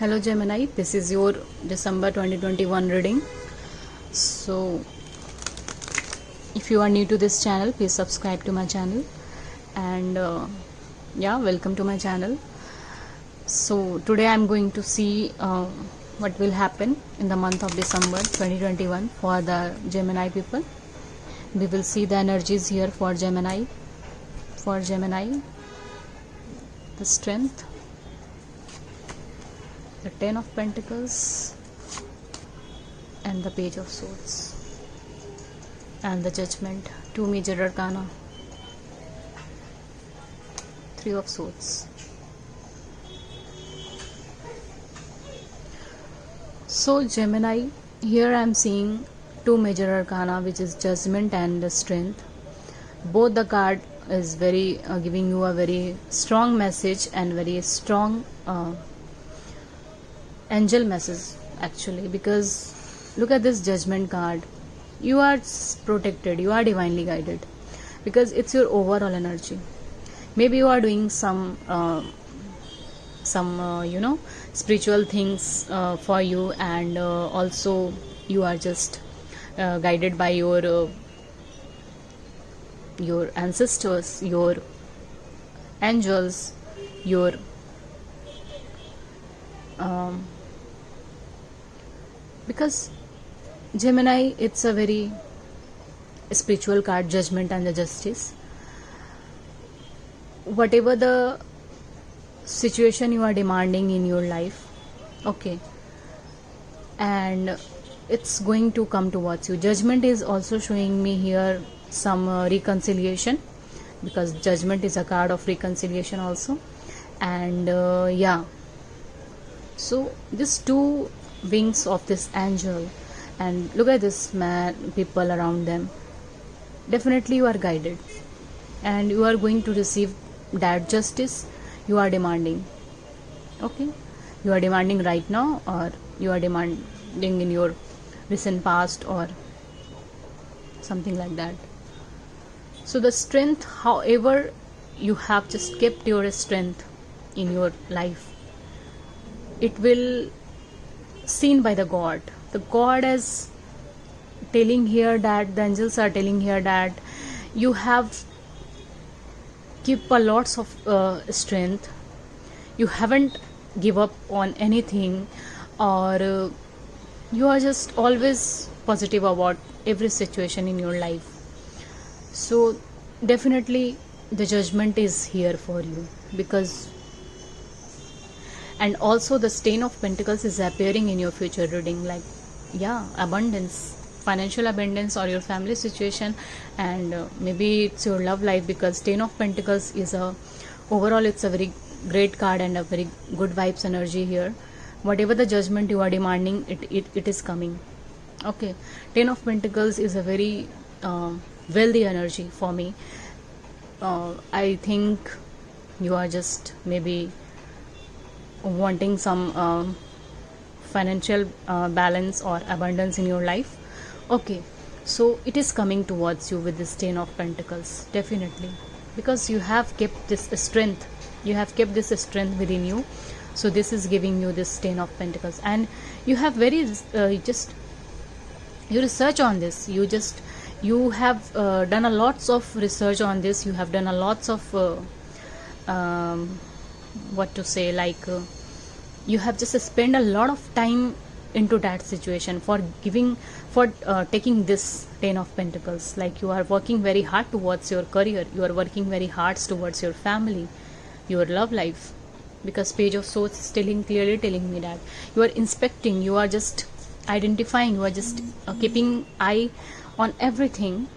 Hello Gemini, this is your December 2021 reading. So, if you are new to this channel, please subscribe to my channel and welcome to my channel. So, today I am going to see what will happen in the month of December 2021 for the Gemini people. We will see the energies here for Gemini. For Gemini, the strength, the Ten of Pentacles and the Page of Swords and the Judgment, two major arcana, Three of Swords. So Gemini, here I am seeing two major arcana, which is Judgment and the Strength. Both the card is very giving you a very strong message and very strong angel message actually, because look at this Judgment card. You are protected, you are divinely guided, because it's your overall energy. Maybe you are doing some spiritual things for you, and also you are just guided by your ancestors, your angels, your because Gemini, it's a very spiritual card, Judgment and the Justice. Whatever the situation you are demanding in your life, okay, and it's going to come towards you. Judgment is also showing me here some reconciliation, because Judgment is a card of reconciliation also. And so these two wings of this angel, and look at this man, people around them. Definitely you are guided and you are going to receive that justice you are demanding. Okay, you are demanding right now, or you are demanding in your recent past, or something like that. So the strength, however, you have just kept your strength in your life, it will seen by the God. The God is telling here that, the angels are telling here that you have keep a lots of strength. You haven't give up on anything, or you are just always positive about every situation in your life. So definitely the Judgment is here for you, because and also the Ten of Pentacles is appearing in your future reading, like abundance, financial abundance, or your family situation, and maybe it's your love life, because Ten of Pentacles is overall it's a very great card and a very good vibes energy here. Whatever the Judgment you are demanding, it is coming. Okay, Ten of Pentacles is a very wealthy energy for me. I think you are just maybe wanting some financial balance or abundance in your life. Okay, so it is coming towards you with this Ten of Pentacles, definitely, because you have kept this strength, within you. So this is giving you this Ten of Pentacles, and you have very you research on this, you have done a lots of research on this, you have done a lots of you have just spent a lot of time into that situation for taking this Ten of Pentacles. Like, you are working very hard towards your career, you are working very hard towards your family, your love life, because Page of Swords is clearly telling me that you are inspecting, you are just identifying, you are just keeping eye on everything,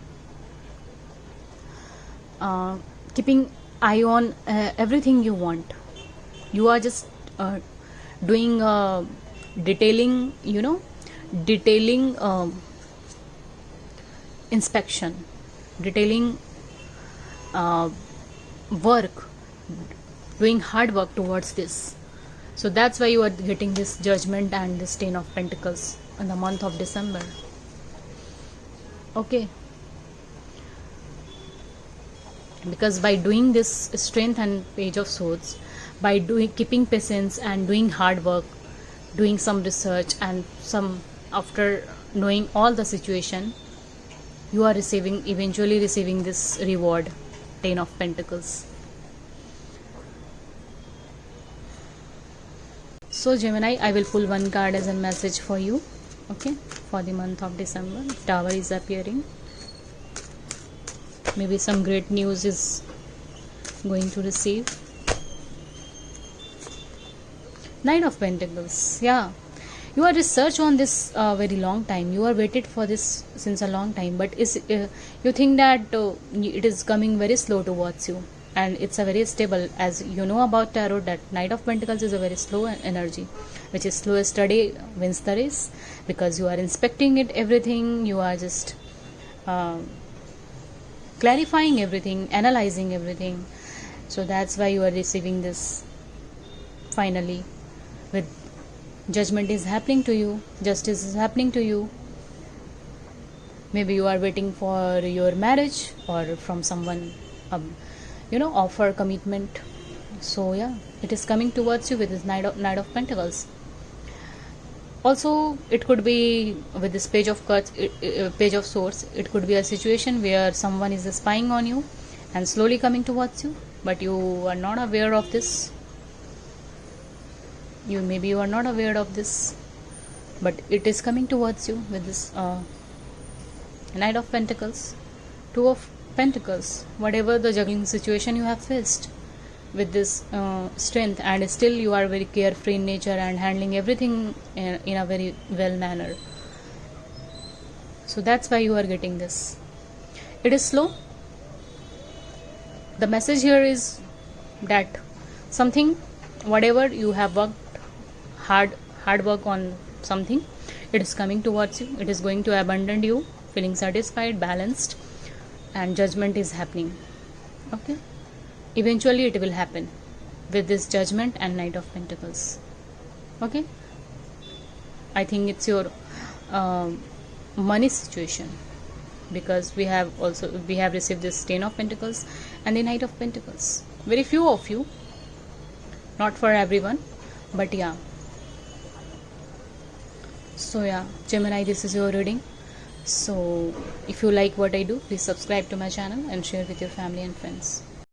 keeping eye on everything you want. You are just doing detailing inspection, detailing work, doing hard work towards this. So that's why you are getting this Judgment and this Ten of Pentacles in the month of December. Okay, because by doing this Strength and Page of Swords, by keeping patience and doing hard work, doing some research, and some after knowing all the situation, you are eventually receiving this reward, 10 of Pentacles. So Gemini, I will pull one card as a message for you, okay, for the month of December. Tower is appearing. Maybe some great news is going to receive. Knight of Pentacles. Yeah, you are research on this very long time. You are waited for this since a long time, but is you think that it is coming very slow towards you, and it's a very stable. As you know about tarot, that Knight of Pentacles is a very slow energy, which is slow study wins the race, because you are inspecting it everything. You are just clarifying everything, analyzing everything. So that's why you are receiving this finally. With judgment is happening to you, justice is happening to you. Maybe you are waiting for your marriage, or from someone offer commitment. So yeah, it is coming towards you with this Knight of Pentacles. Also, it could be with this Page of Cups, Page of Swords. It could be a situation where someone is spying on you and slowly coming towards you, but you are not aware of this. Maybe you are not aware of this, but it is coming towards you with this Knight of Pentacles, Two of Pentacles. Whatever the juggling situation you have faced, with this strength, and still you are very carefree in nature and handling everything in a very well manner. So that's why you are getting this. It is slow. The message here is that something, whatever you have worked hard work on something, it is coming towards you. It is going to abandon you, feeling satisfied, balanced, and judgment is happening. Okay, eventually it will happen with this Judgment and Knight of Pentacles. Okay, I think it's your money situation, because we have received this Ten of Pentacles and the Knight of Pentacles. Very few of you, not for everyone, but yeah. So yeah, Gemini, this is your reading. So if you like what I do, please subscribe to my channel and share with your family and friends.